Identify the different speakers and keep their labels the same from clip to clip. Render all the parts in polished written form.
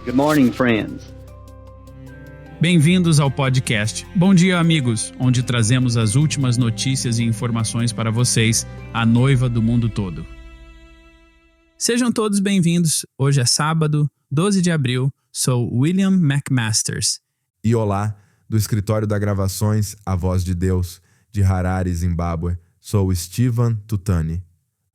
Speaker 1: Good morning, friends.
Speaker 2: Bem-vindos ao podcast. Bom dia, amigos, onde trazemos as últimas notícias e informações para vocês, a noiva do mundo todo. Sejam todos bem-vindos. Hoje é sábado, 12 de abril. Sou William McMasters.
Speaker 3: E olá, do escritório da gravações A Voz de Deus, de Harare, Zimbábue. Sou Steven Tutani.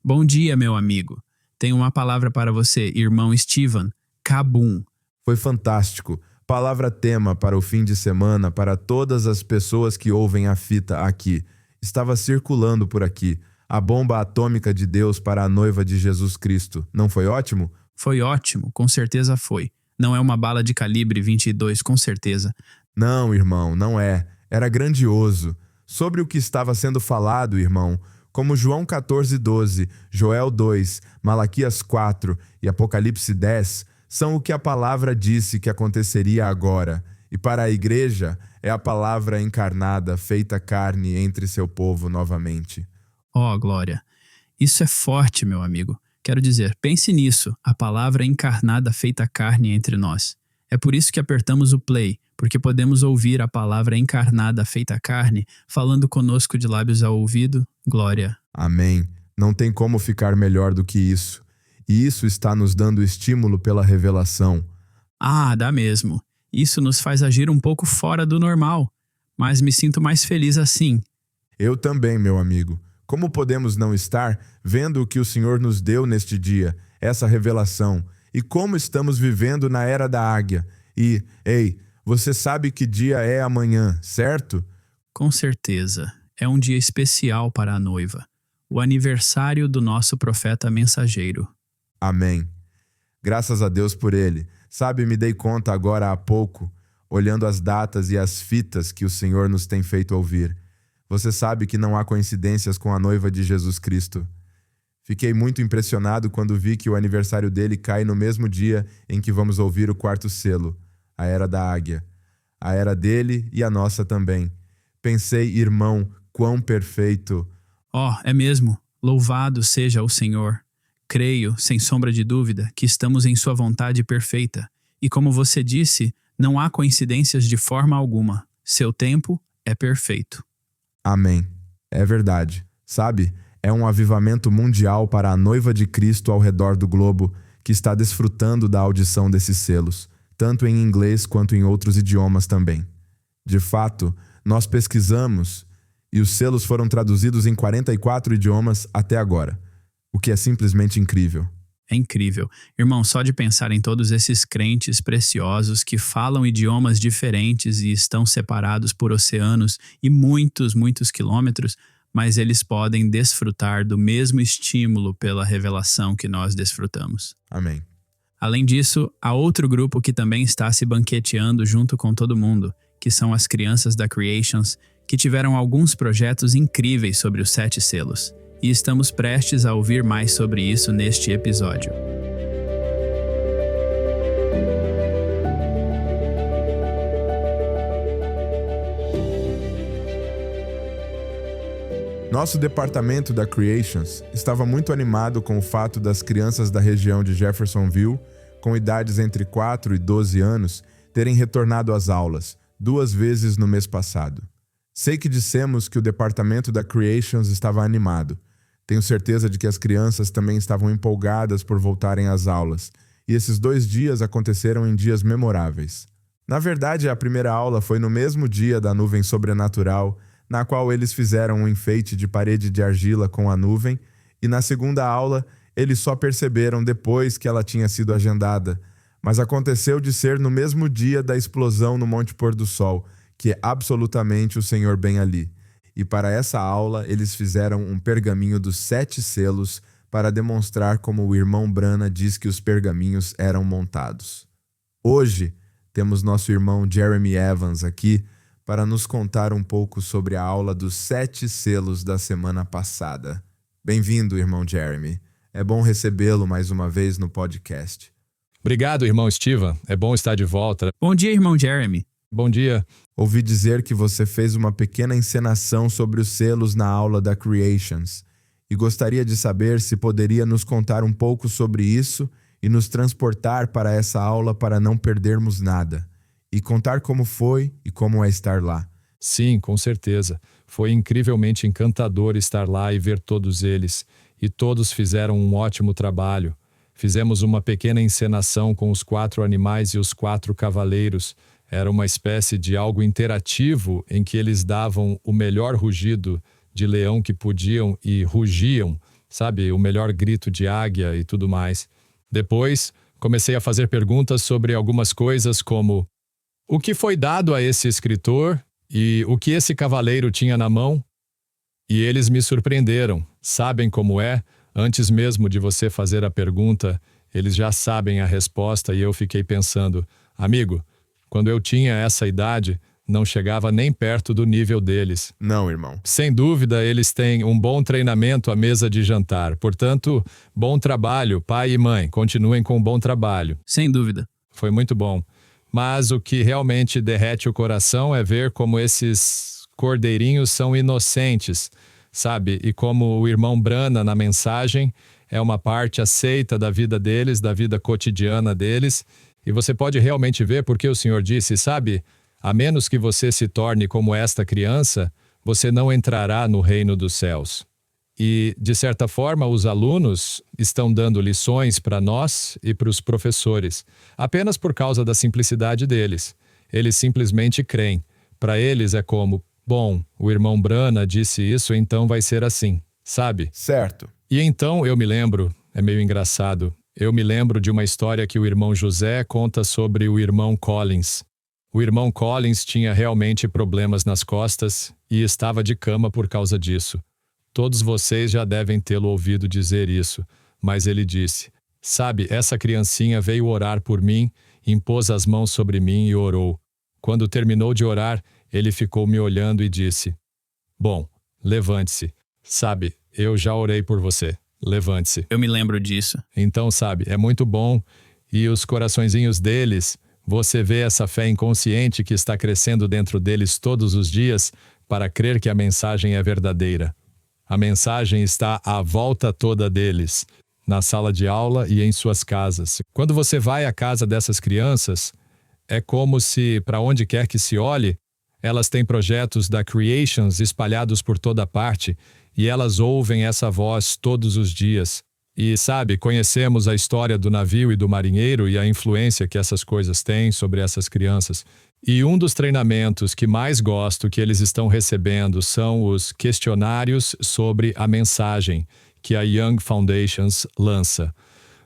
Speaker 2: Bom dia, meu amigo. Tenho uma palavra para você, irmão Steven. Kabum.
Speaker 3: Foi fantástico. Palavra tema para o fim de semana para todas as pessoas que ouvem a fita aqui. Estava circulando por aqui. A bomba atômica de Deus para a noiva de Jesus Cristo. Não foi ótimo?
Speaker 2: Foi ótimo, com certeza foi. Não é uma bala de calibre 22, com certeza.
Speaker 3: Não, irmão, não é. Era grandioso. Sobre o que estava sendo falado, irmão, como João 14:12, Joel 2, Malaquias 4 e Apocalipse 10, são o que a palavra disse que aconteceria agora. E para a igreja, é a palavra encarnada, feita carne entre seu povo novamente.
Speaker 2: Oh, glória! Isso é forte, meu amigo. Quero dizer, pense nisso, a palavra encarnada feita carne entre nós. É por isso que apertamos o play, porque podemos ouvir a palavra encarnada feita carne falando conosco de lábios ao ouvido. Glória!
Speaker 3: Amém. Não tem como ficar melhor do que isso. E isso está nos dando estímulo pela revelação.
Speaker 2: Ah, dá mesmo. Isso nos faz agir um pouco fora do normal, mas me sinto mais feliz assim.
Speaker 3: Eu também, meu amigo. Como podemos não estar vendo o que o Senhor nos deu neste dia, essa revelação, e como estamos vivendo na era da águia? E, ei, você sabe que dia é amanhã, certo?
Speaker 2: Com certeza. É um dia especial para a noiva. O aniversário do nosso profeta mensageiro.
Speaker 3: Amém. Graças a Deus por ele. Sabe, me dei conta agora há pouco, olhando as datas e as fitas que o Senhor nos tem feito ouvir. Você sabe que não há coincidências com a noiva de Jesus Cristo. Fiquei muito impressionado quando vi que o aniversário dele cai no mesmo dia em que vamos ouvir o quarto selo, a Era da Águia. A era dele e a nossa também. Pensei, irmão, quão perfeito.
Speaker 2: Oh, é mesmo. Louvado seja o Senhor. Creio, sem sombra de dúvida, que estamos em sua vontade perfeita. E como você disse, não há coincidências de forma alguma. Seu tempo é perfeito.
Speaker 3: Amém. É verdade. Sabe, é um avivamento mundial para a noiva de Cristo ao redor do globo que está desfrutando da audição desses selos, tanto em inglês quanto em outros idiomas também. De fato, nós pesquisamos e os selos foram traduzidos em 44 idiomas até agora. O que é simplesmente incrível.
Speaker 2: É incrível. Irmão, só de pensar em todos esses crentes preciosos que falam idiomas diferentes e estão separados por oceanos e muitos, muitos quilômetros, mas eles podem desfrutar do mesmo estímulo pela revelação que nós desfrutamos.
Speaker 3: Amém.
Speaker 2: Além disso, há outro grupo que também está se banqueteando junto com todo mundo, que são as crianças da Creations, que tiveram alguns projetos incríveis sobre os 7 selos. E estamos prestes a ouvir mais sobre isso neste episódio.
Speaker 3: Nosso departamento da Creations estava muito animado com o fato das crianças da região de Jeffersonville, com idades entre 4 e 12 anos, terem retornado às aulas, 2 vezes no mês passado. Sei que dissemos que o departamento da Creations estava animado. Tenho certeza de que as crianças também estavam empolgadas por voltarem às aulas, e esses 2 dias aconteceram em dias memoráveis. Na verdade, a primeira aula foi no mesmo dia da nuvem sobrenatural, na qual eles fizeram um enfeite de parede de argila com a nuvem, e na segunda aula, eles só perceberam depois que ela tinha sido agendada, mas aconteceu de ser no mesmo dia da explosão no Monte Pôr do Sol, que é absolutamente o Senhor bem ali. E para essa aula, eles fizeram um pergaminho dos 7 selos para demonstrar como o irmão Brana diz que os pergaminhos eram montados. Hoje, temos nosso irmão Jeremy Evans aqui para nos contar um pouco sobre a aula dos 7 selos da semana passada. Bem-vindo, irmão Jeremy. É bom recebê-lo mais uma vez no podcast.
Speaker 4: Obrigado, irmão Steven. É bom estar de volta.
Speaker 2: Bom dia, irmão Jeremy.
Speaker 4: Bom dia.
Speaker 3: Ouvi dizer que você fez uma pequena encenação sobre os selos na aula da Creations e gostaria de saber se poderia nos contar um pouco sobre isso e nos transportar para essa aula para não perdermos nada, e contar como foi e como é estar lá.
Speaker 4: Sim, com certeza. Foi incrivelmente encantador estar lá e ver todos eles, e todos fizeram um ótimo trabalho. Fizemos uma pequena encenação com os 4 animais e os 4 cavaleiros. Era uma espécie de algo interativo em que eles davam o melhor rugido de leão que podiam e rugiam, sabe? O melhor grito de águia e tudo mais. Depois, comecei a fazer perguntas sobre algumas coisas como: o que foi dado a esse escritor e o que esse cavaleiro tinha na mão? E eles me surpreenderam. Sabem como é? Antes mesmo de você fazer a pergunta, eles já sabem a resposta e eu fiquei pensando: amigo, quando eu tinha essa idade, não chegava nem perto do nível deles.
Speaker 3: Não, irmão.
Speaker 4: Sem dúvida, eles têm um bom treinamento à mesa de jantar. Portanto, bom trabalho, pai e mãe. Continuem com um bom trabalho.
Speaker 2: Sem dúvida.
Speaker 4: Foi muito bom. Mas o que realmente derrete o coração é ver como esses cordeirinhos são inocentes, sabe? E como o irmão Brana, na mensagem, é uma parte aceita da vida deles, da vida cotidiana deles. E você pode realmente ver porque o Senhor disse, sabe? A menos que você se torne como esta criança, você não entrará no reino dos céus. E, de certa forma, os alunos estão dando lições para nós e para os professores, apenas por causa da simplicidade deles. Eles simplesmente creem. Para eles é como, bom, o irmão Brana disse isso, então vai ser assim, sabe?
Speaker 3: Certo.
Speaker 4: E então eu me lembro, é meio engraçado, eu me lembro de uma história que o irmão José conta sobre o irmão Collins. O irmão Collins tinha realmente problemas nas costas e estava de cama por causa disso. Todos vocês já devem tê-lo ouvido dizer isso, mas ele disse, sabe, essa criancinha veio orar por mim, impôs as mãos sobre mim e orou. Quando terminou de orar, ele ficou me olhando e disse, bom, levante-se. Sabe, eu já orei por você. Levante-se.
Speaker 2: Eu me lembro disso.
Speaker 4: Então, sabe, é muito bom. E os coraçõezinhos deles, você vê essa fé inconsciente que está crescendo dentro deles todos os dias para crer que a mensagem é verdadeira. A mensagem está à volta toda deles, na sala de aula e em suas casas. Quando você vai à casa dessas crianças, é como se, para onde quer que se olhe, elas têm projetos da Creations espalhados por toda parte e elas ouvem essa voz todos os dias. E, sabe, conhecemos a história do navio e do marinheiro e a influência que essas coisas têm sobre essas crianças. E um dos treinamentos que mais gosto que eles estão recebendo são os questionários sobre a mensagem que a Young Foundations lança.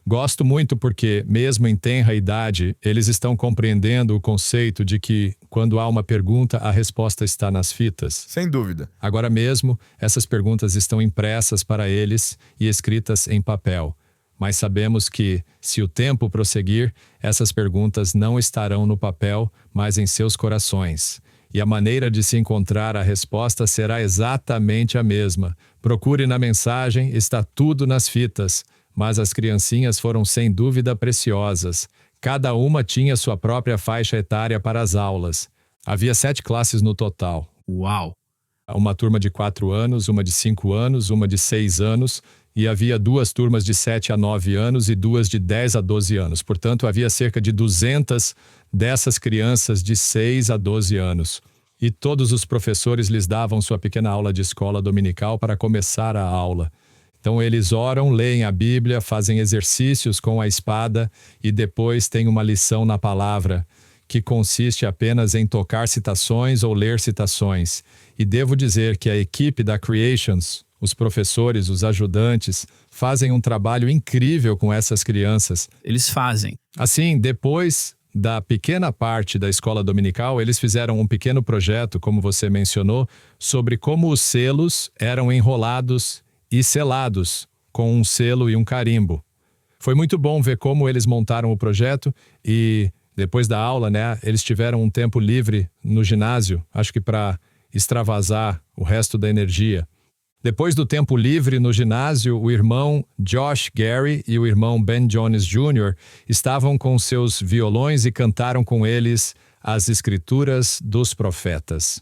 Speaker 4: Gosto muito porque, mesmo em tenra idade, eles estão compreendendo o conceito de que, quando há uma pergunta, a resposta está nas fitas.
Speaker 3: Sem dúvida.
Speaker 4: Agora mesmo, essas perguntas estão impressas para eles e escritas em papel. Mas sabemos que, se o tempo prosseguir, essas perguntas não estarão no papel, mas em seus corações. E a maneira de se encontrar a resposta será exatamente a mesma. Procure na mensagem, está tudo nas fitas. Mas as criancinhas foram sem dúvida preciosas. Cada uma tinha sua própria faixa etária para as aulas. Havia 7 classes no total.
Speaker 2: Uau!
Speaker 4: Uma turma de 4 anos, uma de 5 anos, uma de 6 anos, e havia 2 turmas de 7 a 9 anos e 2 de 10 a 12 anos. Portanto, havia cerca de 200 dessas crianças de 6 a 12 anos. E todos os professores lhes davam sua pequena aula de escola dominical para começar a aula. Então eles oram, leem a Bíblia, fazem exercícios com a espada e depois tem uma lição na palavra, que consiste apenas em tocar citações ou ler citações. E devo dizer que a equipe da Creations, os professores, os ajudantes, fazem um trabalho incrível com essas crianças.
Speaker 2: Eles fazem.
Speaker 4: Assim, depois da pequena parte da escola dominical, eles fizeram um pequeno projeto, como você mencionou, sobre como os selos eram enrolados e selados com um selo e um carimbo. Foi muito bom ver como eles montaram o projeto e depois da aula, né, eles tiveram um tempo livre no ginásio, acho que para extravasar o resto da energia. Depois do tempo livre no ginásio, o irmão Josh Gary e o irmão Ben Jones Jr. estavam com seus violões e cantaram com eles as escrituras dos profetas.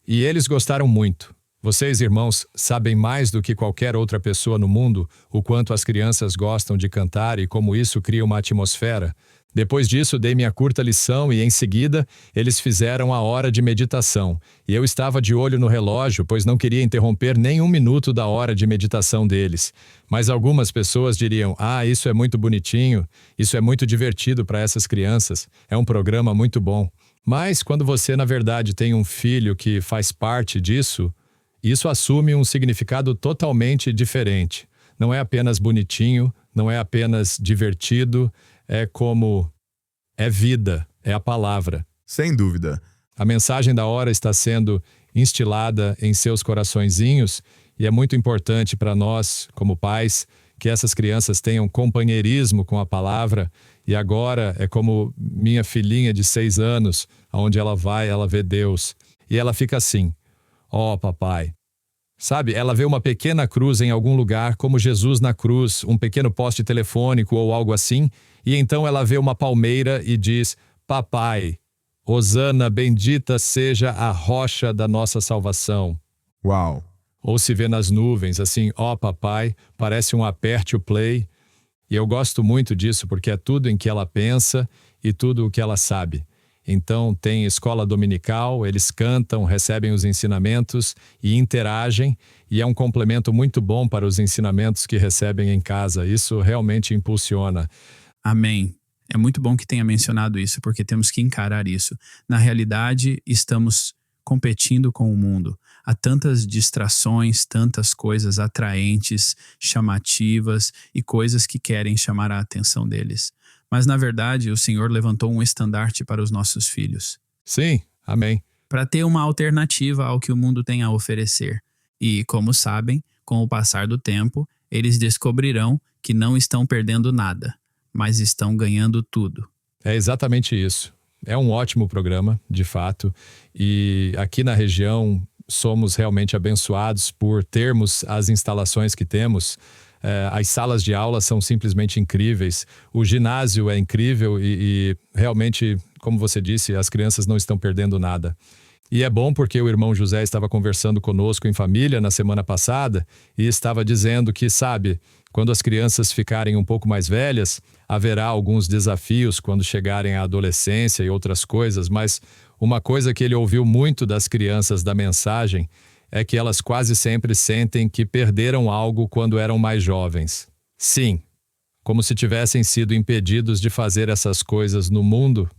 Speaker 4: E eles gostaram muito. Vocês, irmãos, sabem mais do que qualquer outra pessoa no mundo o quanto as crianças gostam de cantar e como isso cria uma atmosfera. Depois disso, dei minha curta lição e, em seguida, eles fizeram a hora de meditação. E eu estava de olho no relógio, pois não queria interromper nem um minuto da hora de meditação deles. Mas algumas pessoas diriam, isso é muito bonitinho, isso é muito divertido para essas crianças, é um programa muito bom. Mas quando você, na verdade, tem um filho que faz parte disso, isso assume um significado totalmente diferente. Não é apenas bonitinho, não é apenas divertido, é vida, é a palavra.
Speaker 3: Sem dúvida.
Speaker 4: A mensagem da hora está sendo instilada em seus coraçõezinhos e é muito importante para nós, como pais, que essas crianças tenham companheirismo com a palavra. E agora é como minha filhinha de 6 anos, onde ela vai, ela vê Deus. E ela fica assim, papai. Sabe, ela vê uma pequena cruz em algum lugar, como Jesus na cruz, um pequeno poste telefônico ou algo assim, e então ela vê uma palmeira e diz, papai, Hosana, bendita seja a rocha da nossa salvação.
Speaker 3: Uau!
Speaker 4: Ou se vê nas nuvens, assim, papai, parece um aperte o play. E eu gosto muito disso porque é tudo em que ela pensa e tudo o que ela sabe. Então tem escola dominical, eles cantam, recebem os ensinamentos e interagem, e é um complemento muito bom para os ensinamentos que recebem em casa. Isso realmente impulsiona.
Speaker 2: Amém. É muito bom que tenha mencionado isso, porque temos que encarar isso. Na realidade, estamos competindo com o mundo. Há tantas distrações, tantas coisas atraentes, chamativas e coisas que querem chamar a atenção deles. Mas, na verdade, o Senhor levantou um estandarte para os nossos filhos.
Speaker 4: Sim, amém.
Speaker 2: Para ter uma alternativa ao que o mundo tem a oferecer. E, como sabem, com o passar do tempo, eles descobrirão que não estão perdendo nada, mas estão ganhando tudo.
Speaker 4: É exatamente isso. É um ótimo programa, de fato. E aqui na região somos realmente abençoados por termos as instalações que temos. As salas de aula são simplesmente incríveis. O ginásio é incrível e realmente, como você disse, as crianças não estão perdendo nada. E é bom porque o irmão José estava conversando conosco em família na semana passada e estava dizendo que, sabe, quando as crianças ficarem um pouco mais velhas, haverá alguns desafios quando chegarem à adolescência e outras coisas, mas uma coisa que ele ouviu muito das crianças da mensagem é que elas quase sempre sentem que perderam algo quando eram mais jovens. Sim, como se tivessem sido impedidos de fazer essas coisas no mundo.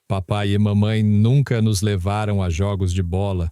Speaker 4: Papai e mamãe nunca nos levaram a jogos de bola,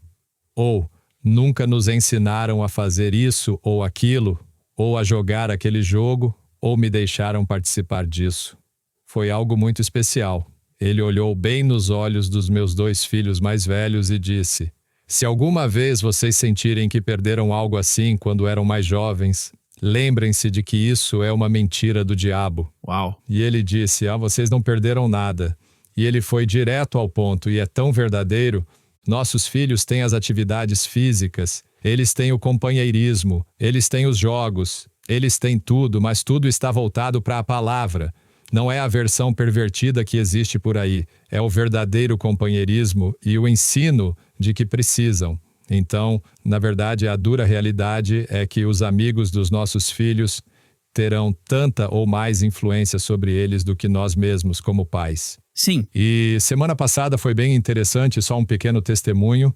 Speaker 4: ou nunca nos ensinaram a fazer isso ou aquilo, ou a jogar aquele jogo, ou me deixaram participar disso. Foi algo muito especial. Ele olhou bem nos olhos dos meus 2 filhos mais velhos e disse: se alguma vez vocês sentirem que perderam algo assim quando eram mais jovens, lembrem-se de que isso é uma mentira do diabo.
Speaker 2: Uau!
Speaker 4: E ele disse, vocês não perderam nada. E ele foi direto ao ponto e é tão verdadeiro. Nossos filhos têm as atividades físicas, eles têm o companheirismo, eles têm os jogos, eles têm tudo, mas tudo está voltado para a palavra. Não é a versão pervertida que existe por aí, é o verdadeiro companheirismo e o ensino de que precisam. Então, na verdade, a dura realidade é que os amigos dos nossos filhos terão tanta ou mais influência sobre eles do que nós mesmos como pais.
Speaker 2: Sim.
Speaker 4: E semana passada foi bem interessante, só um pequeno testemunho.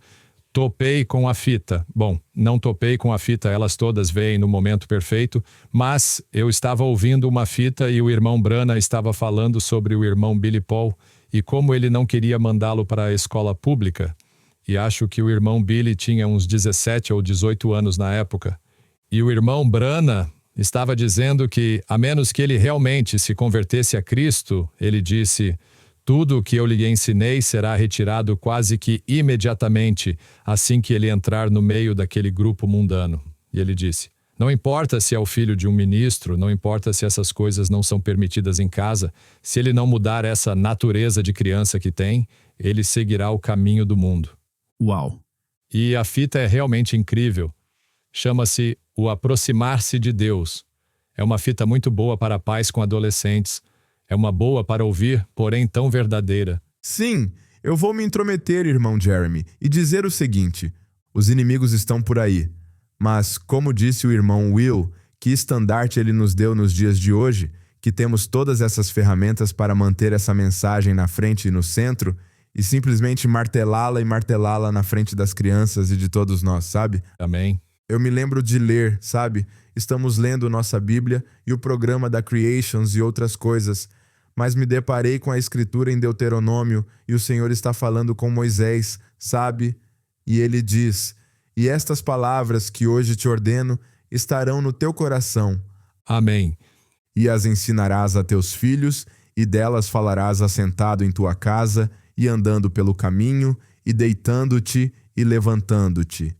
Speaker 4: Topei com a fita. Bom, não topei com a fita, elas todas veem no momento perfeito, mas eu estava ouvindo uma fita e o irmão Brana estava falando sobre o irmão Billy Paul e como ele não queria mandá-lo para a escola pública. E acho que o irmão Billy tinha uns 17 ou 18 anos na época. E o irmão Brana estava dizendo que, a menos que ele realmente se convertesse a Cristo, ele disse: tudo o que eu lhe ensinei será retirado quase que imediatamente, assim que ele entrar no meio daquele grupo mundano. E ele disse: não importa se é o filho de um ministro, não importa se essas coisas não são permitidas em casa, se ele não mudar essa natureza de criança que tem, ele seguirá o caminho do mundo.
Speaker 2: Uau!
Speaker 4: E a fita é realmente incrível. Chama-se O Aproximar-se de Deus. É uma fita muito boa para pais com adolescentes. É uma boa para ouvir, porém tão verdadeira.
Speaker 3: Sim, eu vou me intrometer, irmão Jeremy, e dizer o seguinte: Os inimigos estão por aí. Mas, como disse o irmão Will, que estandarte ele nos deu nos dias de hoje, que temos todas essas ferramentas para manter essa mensagem na frente e no centro, e simplesmente martelá-la e martelá-la na frente das crianças e de todos nós, sabe?
Speaker 4: Amém.
Speaker 3: Eu me lembro de ler, sabe? Estamos lendo nossa Bíblia e o programa da Creations e outras coisas, mas me deparei com a escritura em Deuteronômio e o Senhor está falando com Moisés, sabe? E ele diz: "E estas palavras que hoje te ordeno estarão no teu coração.
Speaker 4: Amém.
Speaker 3: E as ensinarás a teus filhos, e delas falarás assentado em tua casa, e andando pelo caminho, e deitando-te e levantando-te."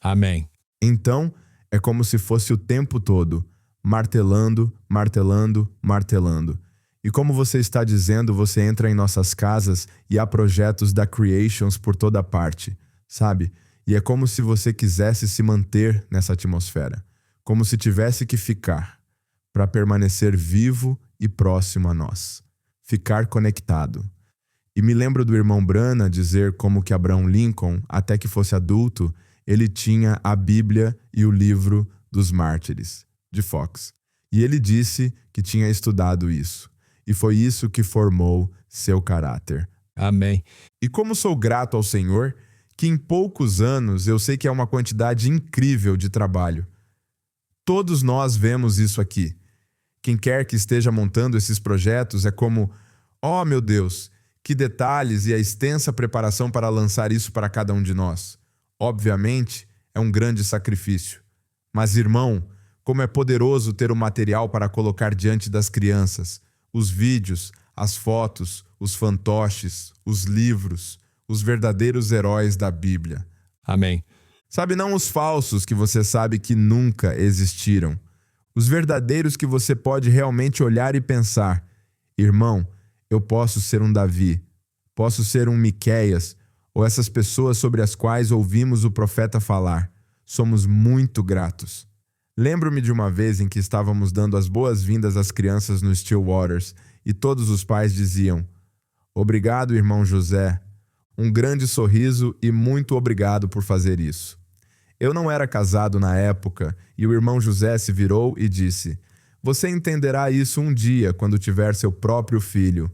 Speaker 4: Amém.
Speaker 3: Então, é como se fosse o tempo todo, martelando, martelando, martelando. E como você está dizendo, você entra em nossas casas e há projetos da Creations por toda parte, sabe? E é como se você quisesse se manter nessa atmosfera, como se tivesse que ficar, para permanecer vivo e próximo a nós, ficar conectado. E me lembro do irmão Branham dizer como que Abraham Lincoln, até que fosse adulto, ele tinha a Bíblia e o livro dos Mártires, de Fox. E ele disse que tinha estudado isso. E foi isso que formou seu caráter.
Speaker 4: Amém.
Speaker 3: E como sou grato ao Senhor, que em poucos anos eu sei que é uma quantidade incrível de trabalho. Todos nós vemos isso aqui. Quem quer que esteja montando esses projetos é como: oh meu Deus, que detalhes e a extensa preparação para lançar isso para cada um de nós. Obviamente, é um grande sacrifício. Mas, irmão, como é poderoso ter o material para colocar diante das crianças, os vídeos, as fotos, os fantoches, os livros, os verdadeiros heróis da Bíblia.
Speaker 4: Amém.
Speaker 3: Sabe, não os falsos que você sabe que nunca existiram. Os verdadeiros que você pode realmente olhar e pensar: irmão, eu posso ser um Davi, posso ser um Miqueias, ou essas pessoas sobre as quais ouvimos o profeta falar. Somos muito gratos. Lembro-me de uma vez em que estávamos dando as boas-vindas às crianças no Stillwaters e todos os pais diziam: obrigado, irmão José. Um grande sorriso e muito obrigado por fazer isso. Eu não era casado na época e o irmão José se virou e disse: você entenderá isso um dia quando tiver seu próprio filho.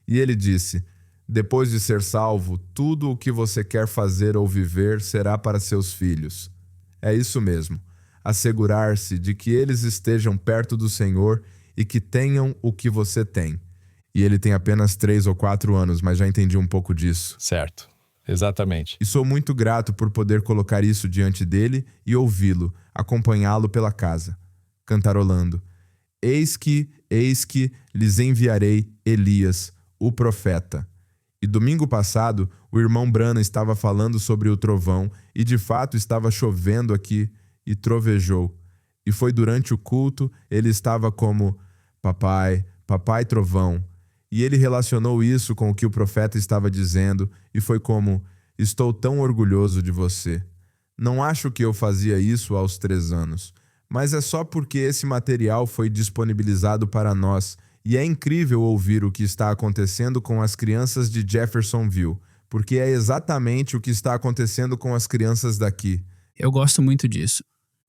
Speaker 3: E ele disse: depois de ser salvo, tudo o que você quer fazer ou viver será para seus filhos. É isso mesmo. Assegurar-se de que eles estejam perto do Senhor e que tenham o que você tem. E ele tem apenas 3 ou 4 anos, mas já entendi um pouco disso.
Speaker 4: Certo. Exatamente.
Speaker 3: E sou muito grato por poder colocar isso diante dele e ouvi-lo, acompanhá-lo pela casa, cantarolando: eis que lhes enviarei Elias, o profeta. E domingo passado, o irmão Branham estava falando sobre o trovão e de fato estava chovendo aqui e trovejou. E foi durante o culto, ele estava como: papai, papai trovão. E ele relacionou isso com o que o profeta estava dizendo e foi como: estou tão orgulhoso de você. Não acho que eu fazia isso aos 3 anos, mas é só porque esse material foi disponibilizado para nós e é incrível ouvir o que está acontecendo com as crianças de Jeffersonville, porque é exatamente o que está acontecendo com as crianças daqui.
Speaker 2: Eu gosto muito disso.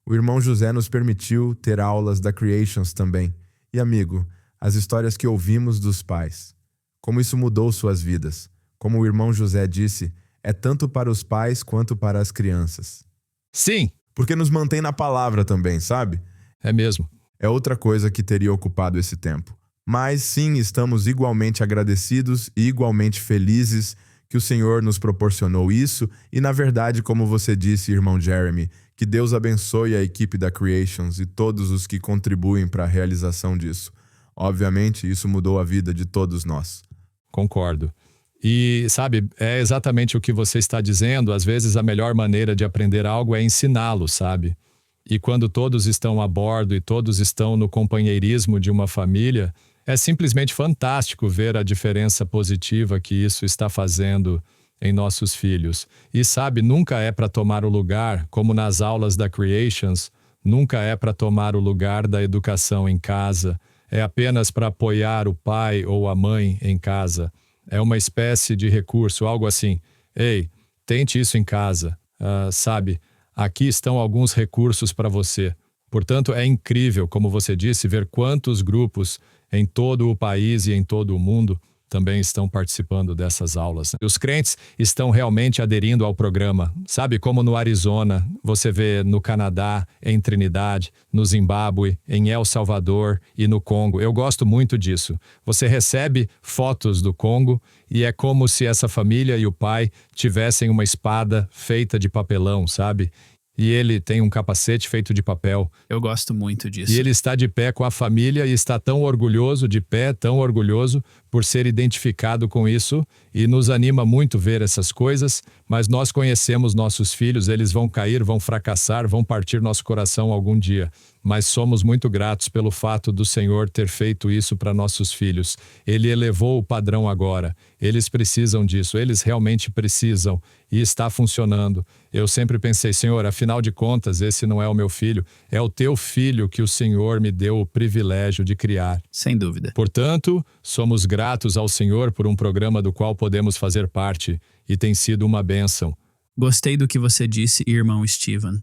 Speaker 3: O irmão José nos permitiu ter aulas da Creations também. E amigo, as histórias que ouvimos dos pais, como isso mudou suas vidas. Como o irmão José disse, é tanto para os pais quanto para as crianças.
Speaker 4: Sim.
Speaker 3: Porque nos mantém na palavra também, sabe?
Speaker 4: É mesmo.
Speaker 3: É outra coisa que teria ocupado esse tempo. Mas sim, estamos igualmente agradecidos e igualmente felizes que o Senhor nos proporcionou isso e, na verdade, como você disse, irmão Jeremy, que Deus abençoe a equipe da Creations e todos os que contribuem para a realização disso. Obviamente, isso mudou a vida de todos nós.
Speaker 4: Concordo. E, sabe, é exatamente o que você está dizendo. Às vezes a melhor maneira de aprender algo é ensiná-lo, sabe? E quando todos estão a bordo e todos estão no companheirismo de uma família, é simplesmente fantástico ver a diferença positiva que isso está fazendo em nossos filhos. E, sabe, nunca é para tomar o lugar, como nas aulas da Creations, nunca é para tomar o lugar da educação em casa. É apenas para apoiar o pai ou a mãe em casa. É uma espécie de recurso, algo assim: ei, tente isso em casa. sabe, aqui estão alguns recursos para você. Portanto, é incrível, como você disse, ver quantos grupos em todo o país e em todo o mundo também estão participando dessas aulas. Os crentes estão realmente aderindo ao programa. Sabe, como no Arizona, você vê no Canadá, em Trinidade, no Zimbábue, em El Salvador e no Congo. Eu gosto muito disso. Você recebe fotos do Congo e é como se essa família e o pai tivessem uma espada feita de papelão, sabe? E ele tem um capacete feito de papel.
Speaker 2: Eu gosto muito disso.
Speaker 4: E ele está de pé com a família e está tão orgulhoso, de pé, tão orgulhoso por ser identificado com isso, e nos anima muito ver essas coisas, mas nós conhecemos nossos filhos, eles vão cair, vão fracassar, vão partir nosso coração algum dia. Mas somos muito gratos pelo fato do Senhor ter feito isso para nossos filhos. Ele elevou o padrão agora. Eles precisam disso, eles realmente precisam, e está funcionando. Eu sempre pensei, Senhor, afinal de contas, esse não é o meu filho, é o teu filho que o Senhor me deu o privilégio de criar.
Speaker 2: Sem dúvida.
Speaker 4: Portanto, somos gratos ao Senhor por um programa do qual podemos fazer parte, e tem sido uma bênção.
Speaker 2: Gostei do que você disse, irmão Steven.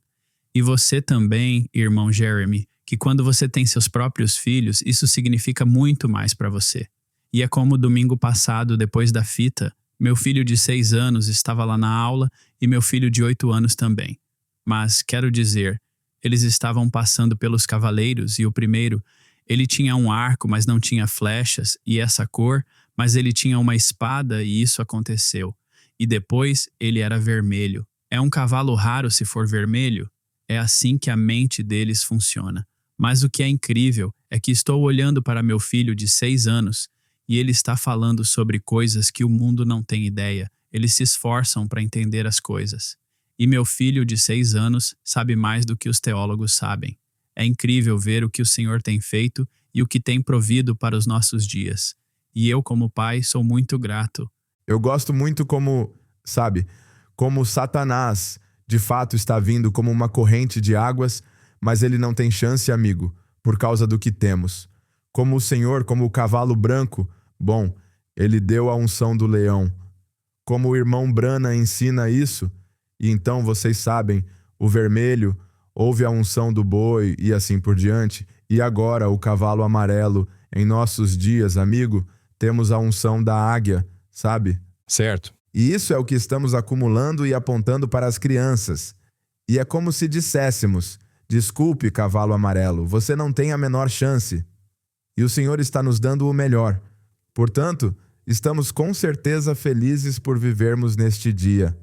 Speaker 2: E você também, irmão Jeremy, que quando você tem seus próprios filhos, isso significa muito mais para você. E é como domingo passado, depois da fita, meu filho de 6 anos estava lá na aula e meu filho de 8 anos também. Mas, quero dizer, eles estavam passando pelos cavaleiros e o primeiro, ele tinha um arco, mas não tinha flechas, e essa cor, mas ele tinha uma espada e isso aconteceu. E depois, ele era vermelho. É um cavalo raro se for vermelho? É assim que a mente deles funciona. Mas o que é incrível é que estou olhando para meu filho de 6 anos e ele está falando sobre coisas que o mundo não tem ideia. Eles se esforçam para entender as coisas. E meu filho de 6 anos sabe mais do que os teólogos sabem. É incrível ver o que o Senhor tem feito e o que tem provido para os nossos dias. E eu, como pai, sou muito grato.
Speaker 3: Eu gosto muito como Satanás de fato está vindo como uma corrente de águas, mas ele não tem chance, amigo, por causa do que temos. Como o Senhor, como o cavalo branco, bom, ele deu a unção do leão. Como o irmão Brana ensina isso, e então vocês sabem, o vermelho, houve a unção do boi e assim por diante, e agora o cavalo amarelo, em nossos dias, amigo, temos a unção da águia, sabe?
Speaker 4: Certo.
Speaker 3: E isso é o que estamos acumulando e apontando para as crianças. E é como se disséssemos, desculpe, cavalo amarelo, você não tem a menor chance. E o Senhor está nos dando o melhor. Portanto, estamos com certeza felizes por vivermos neste dia.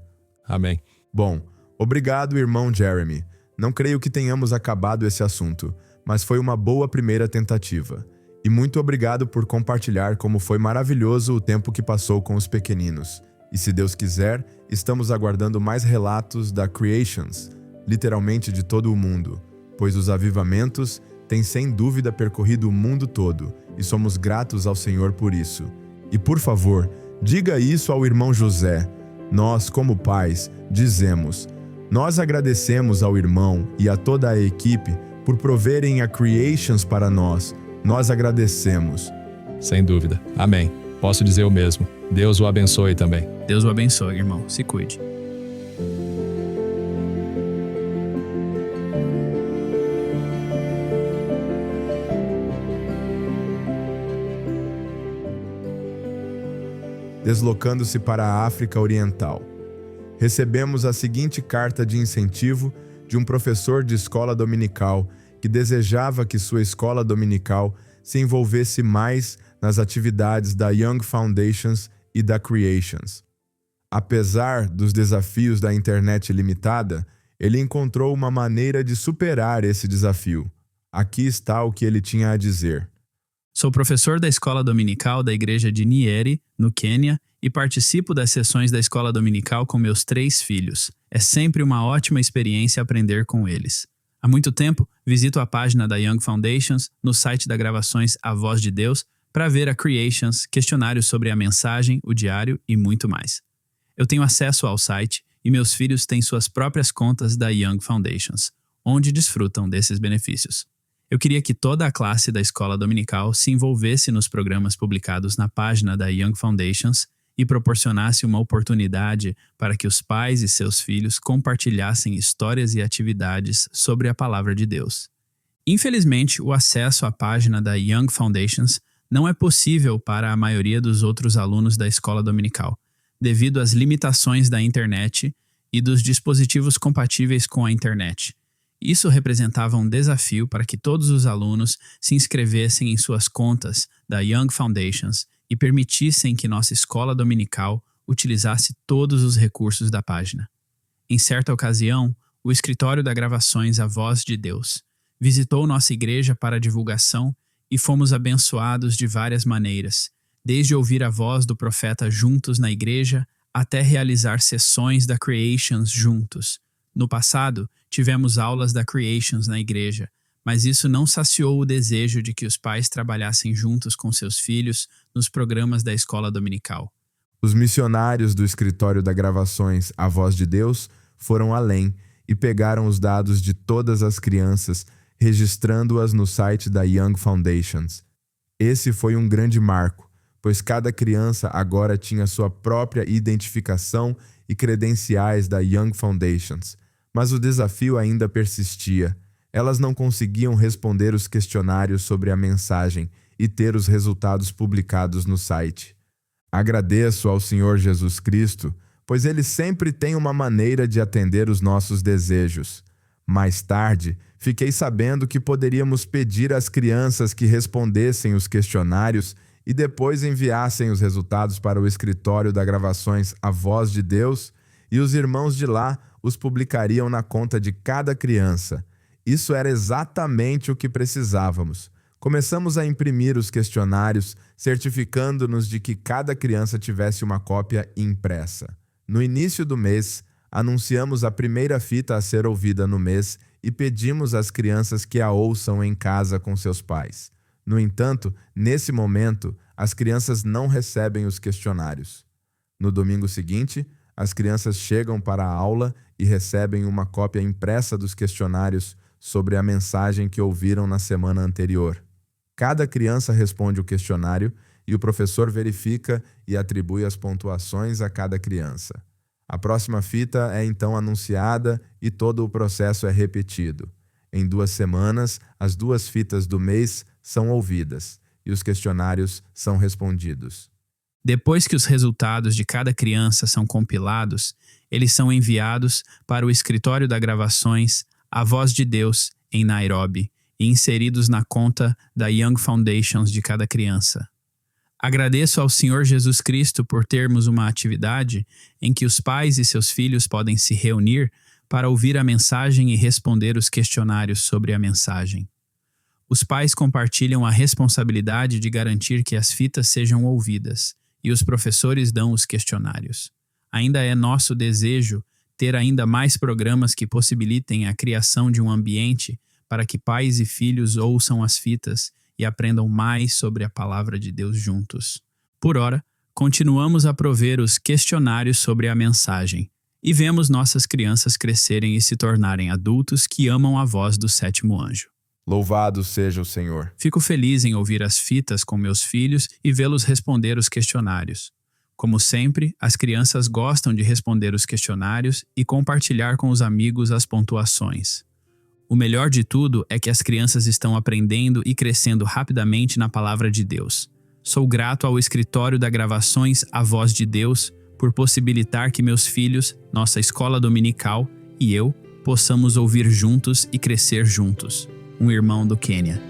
Speaker 4: Amém.
Speaker 3: Bom, obrigado, irmão Jeremy. Não creio que tenhamos acabado esse assunto, mas foi uma boa primeira tentativa. E muito obrigado por compartilhar como foi maravilhoso o tempo que passou com os pequeninos. E se Deus quiser, estamos aguardando mais relatos da Creations, literalmente de todo o mundo, pois os avivamentos têm sem dúvida percorrido o mundo todo, e somos gratos ao Senhor por isso. E por favor, diga isso ao irmão José. Nós, como pais, dizemos: nós agradecemos ao irmão e a toda a equipe por proverem a Creations para nós. Nós agradecemos.
Speaker 4: Sem dúvida. Amém. Posso dizer o mesmo. Deus o abençoe também.
Speaker 2: Deus o abençoe, irmão. Se cuide.
Speaker 3: Deslocando-se para a África Oriental. Recebemos a seguinte carta de incentivo de um professor de escola dominical que desejava que sua escola dominical se envolvesse mais nas atividades da Young Foundations e da Creations. Apesar dos desafios da internet limitada, ele encontrou uma maneira de superar esse desafio. Aqui está o que ele tinha a dizer.
Speaker 2: Sou professor da escola dominical da igreja de Nyeri, no Quênia, e participo das sessões da escola dominical com meus 3 filhos. É sempre uma ótima experiência aprender com eles. Há muito tempo, visito a página da Young Foundations no site da Gravações A Voz de Deus para ver a Creations, questionários sobre a mensagem, o diário e muito mais. Eu tenho acesso ao site e meus filhos têm suas próprias contas da Young Foundations, onde desfrutam desses benefícios. Eu queria que toda a classe da escola dominical se envolvesse nos programas publicados na página da Young Foundations e proporcionasse uma oportunidade para que os pais e seus filhos compartilhassem histórias e atividades sobre a palavra de Deus. Infelizmente, o acesso à página da Young Foundations não é possível para a maioria dos outros alunos da escola dominical, devido às limitações da internet e dos dispositivos compatíveis com a internet. Isso representava um desafio para que todos os alunos se inscrevessem em suas contas da Young Foundations e permitissem que nossa escola dominical utilizasse todos os recursos da página. Em certa ocasião, o escritório da Gravações A Voz de Deus visitou nossa igreja para divulgação e fomos abençoados de várias maneiras, desde ouvir a voz do profeta juntos na igreja até realizar sessões da Creations juntos. No passado, tivemos aulas da Creations na igreja, mas isso não saciou o desejo de que os pais trabalhassem juntos com seus filhos nos programas da escola dominical.
Speaker 3: Os missionários do escritório da Gravações A Voz de Deus foram além e pegaram os dados de todas as crianças, registrando-as no site da Young Foundations. Esse foi um grande marco, pois cada criança agora tinha sua própria identificação e credenciais da Young Foundations. Mas o desafio ainda persistia. Elas não conseguiam responder os questionários sobre a mensagem e ter os resultados publicados no site. Agradeço ao Senhor Jesus Cristo, pois Ele sempre tem uma maneira de atender os nossos desejos. Mais tarde, fiquei sabendo que poderíamos pedir às crianças que respondessem os questionários e depois enviassem os resultados para o escritório da Gravações A Voz de Deus, e os irmãos de lá os publicariam na conta de cada criança. Isso era exatamente o que precisávamos. Começamos a imprimir os questionários, certificando-nos de que cada criança tivesse uma cópia impressa. No início do mês, anunciamos a primeira fita a ser ouvida no mês e pedimos às crianças que a ouçam em casa com seus pais. No entanto, nesse momento, as crianças não recebem os questionários. No domingo seguinte, as crianças chegam para a aula e recebem uma cópia impressa dos questionários sobre a mensagem que ouviram na semana anterior. Cada criança responde o questionário e o professor verifica e atribui as pontuações a cada criança. A próxima fita é então anunciada e todo o processo é repetido. Em 2 semanas, as 2 fitas do mês são ouvidas e os questionários são respondidos.
Speaker 2: Depois que os resultados de cada criança são compilados, eles são enviados para o escritório da Gravações A Voz de Deus, em Nairobi, e inseridos na conta da Young Foundations de cada criança. Agradeço ao Senhor Jesus Cristo por termos uma atividade em que os pais e seus filhos podem se reunir para ouvir a mensagem e responder os questionários sobre a mensagem. Os pais compartilham a responsabilidade de garantir que as fitas sejam ouvidas, e os professores dão os questionários. Ainda é nosso desejo ter ainda mais programas que possibilitem a criação de um ambiente para que pais e filhos ouçam as fitas e aprendam mais sobre a palavra de Deus juntos. Por ora, continuamos a prover os questionários sobre a mensagem e vemos nossas crianças crescerem e se tornarem adultos que amam a voz do 7º anjo.
Speaker 3: Louvado seja o Senhor.
Speaker 2: Fico feliz em ouvir as fitas com meus filhos e vê-los responder os questionários. Como sempre, as crianças gostam de responder os questionários e compartilhar com os amigos as pontuações. O melhor de tudo é que as crianças estão aprendendo e crescendo rapidamente na palavra de Deus. Sou grato ao escritório da Gravações A Voz de Deus por possibilitar que meus filhos, nossa escola dominical e eu possamos ouvir juntos e crescer juntos. Um irmão do Quênia.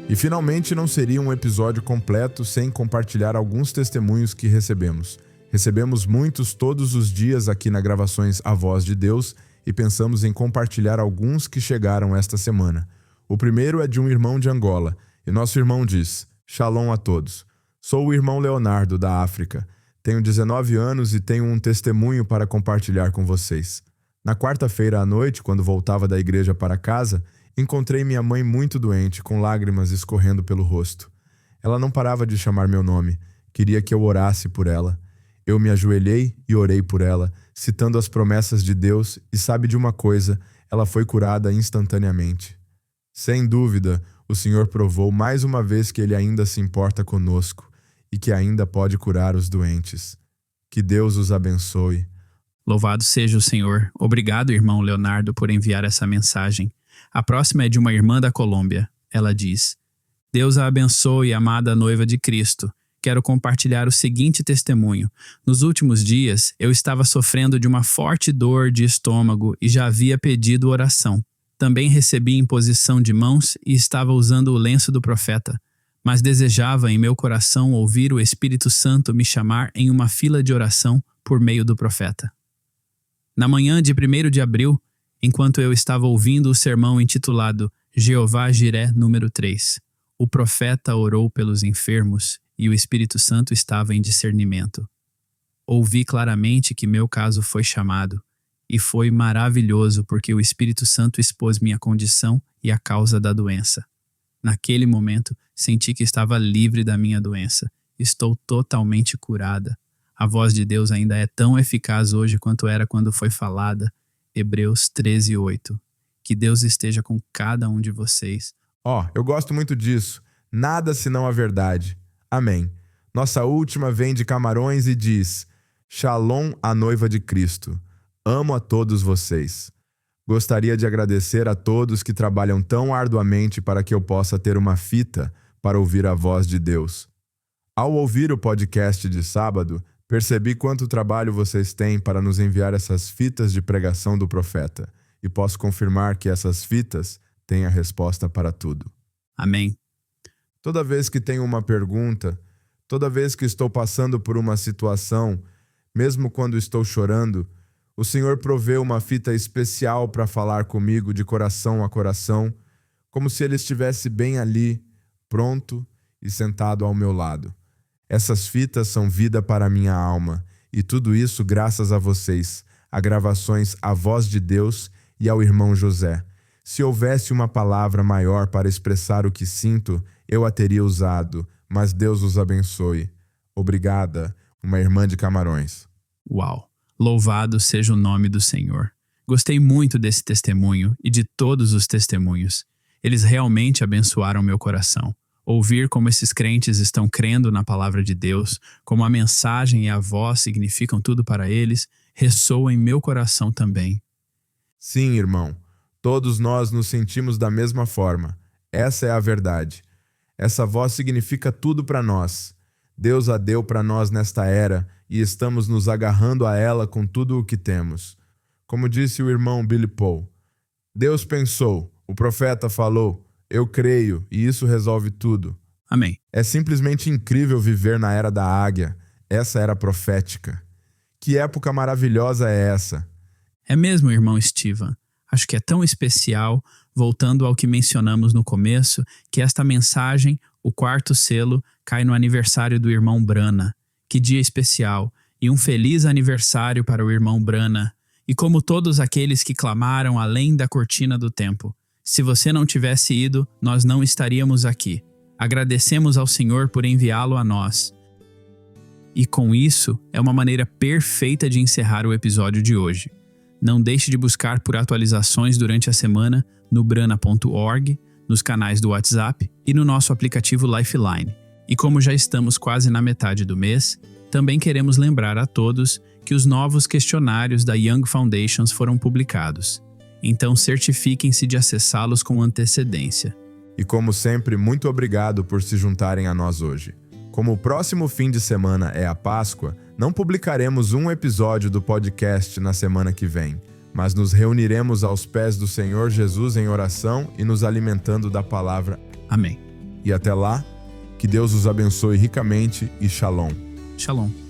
Speaker 3: E finalmente não seria um episódio completo sem compartilhar alguns testemunhos que recebemos. Recebemos muitos todos os dias aqui na Gravações A Voz de Deus e pensamos em compartilhar alguns que chegaram esta semana. O primeiro é de um irmão de Angola e nosso irmão diz: Shalom a todos. Sou o irmão Leonardo, da África. Tenho 19 anos e tenho um testemunho para compartilhar com vocês. Na quarta-feira à noite, quando voltava da igreja para casa, encontrei minha mãe muito doente, com lágrimas escorrendo pelo rosto. Ela não parava de chamar meu nome. Queria que eu orasse por ela. Eu me ajoelhei e orei por ela, citando as promessas de Deus, e sabe de uma coisa? ela foi curada instantaneamente. Sem dúvida, o Senhor provou mais uma vez que Ele ainda se importa conosco e que ainda pode curar os doentes. Que Deus os abençoe.
Speaker 2: Louvado seja o Senhor. Obrigado, irmão Leonardo, por enviar essa mensagem. A próxima é de uma irmã da Colômbia. Ela diz: Deus a abençoe, amada noiva de Cristo. Quero compartilhar o seguinte testemunho. Nos últimos dias, eu estava sofrendo de uma forte dor de estômago e já havia pedido oração. Também recebi imposição de mãos e estava usando o lenço do profeta, mas desejava em meu coração ouvir o Espírito Santo me chamar em uma fila de oração por meio do profeta. Na manhã de 1º de abril, enquanto eu estava ouvindo o sermão intitulado Jeová Jiré número 3, o profeta orou pelos enfermos e o Espírito Santo estava em discernimento. Ouvi claramente que meu caso foi chamado, e foi maravilhoso porque o Espírito Santo expôs minha condição e a causa da doença. Naquele momento, senti que estava livre da minha doença. Estou totalmente curada. A voz de Deus ainda é tão eficaz hoje quanto era quando foi falada. Hebreus 13:8. Que Deus esteja com cada um de vocês.
Speaker 3: Eu gosto muito disso. Nada senão a verdade. Amém. Nossa última vem de Camarões e diz: Shalom à noiva de Cristo. Amo a todos vocês. Gostaria de agradecer a todos que trabalham tão arduamente para que eu possa ter uma fita para ouvir a voz de Deus. Ao ouvir o podcast de sábado, percebi quanto trabalho vocês têm para nos enviar essas fitas de pregação do profeta, e posso confirmar que essas fitas têm a resposta para tudo.
Speaker 2: Amém.
Speaker 3: Toda vez que tenho uma pergunta, toda vez que estou passando por uma situação, mesmo quando estou chorando, o Senhor proveu uma fita especial para falar comigo de coração a coração, como se Ele estivesse bem ali, pronto e sentado ao meu lado. Essas fitas são vida para a minha alma, e tudo isso graças a vocês, a gravações A Voz de Deus e ao irmão José. Se houvesse uma palavra maior para expressar o que sinto, eu a teria usado, mas Deus os abençoe. Obrigada, uma irmã de Camarões.
Speaker 2: Uau! Louvado seja o nome do Senhor. Gostei muito desse testemunho e de todos os testemunhos. Eles realmente abençoaram meu coração. Ouvir como esses crentes estão crendo na palavra de Deus, como a mensagem e a voz significam tudo para eles, ressoa em meu coração também.
Speaker 3: Sim, irmão. Todos nós nos sentimos da mesma forma. Essa é a verdade. Essa voz significa tudo para nós. Deus a deu para nós nesta era e estamos nos agarrando a ela com tudo o que temos. Como disse o irmão Billy Paul, Deus pensou, o profeta falou, eu creio e isso resolve tudo.
Speaker 2: Amém.
Speaker 3: É simplesmente incrível viver na era da águia, essa era profética. Que época maravilhosa é essa?
Speaker 2: É mesmo, irmão Steven. Acho que é tão especial, voltando ao que mencionamos no começo, que esta mensagem, o 4º selo, cai no aniversário do irmão Brana. Que dia especial! E um feliz aniversário para o irmão Brana. E como todos aqueles que clamaram além da cortina do tempo. Se você não tivesse ido, nós não estaríamos aqui. Agradecemos ao Senhor por enviá-lo a nós. E com isso, é uma maneira perfeita de encerrar o episódio de hoje. Não deixe de buscar por atualizações durante a semana no brana.org, nos canais do WhatsApp e no nosso aplicativo Lifeline. E como já estamos quase na metade do mês, também queremos lembrar a todos que os novos questionários da Young Foundations foram publicados. Então certifiquem-se de acessá-los com antecedência.
Speaker 3: E como sempre, muito obrigado por se juntarem a nós hoje. Como o próximo fim de semana é a Páscoa, não publicaremos um episódio do podcast na semana que vem, mas nos reuniremos aos pés do Senhor Jesus em oração e nos alimentando da palavra.
Speaker 2: Amém.
Speaker 3: E até lá, que Deus os abençoe ricamente e shalom.
Speaker 2: Shalom.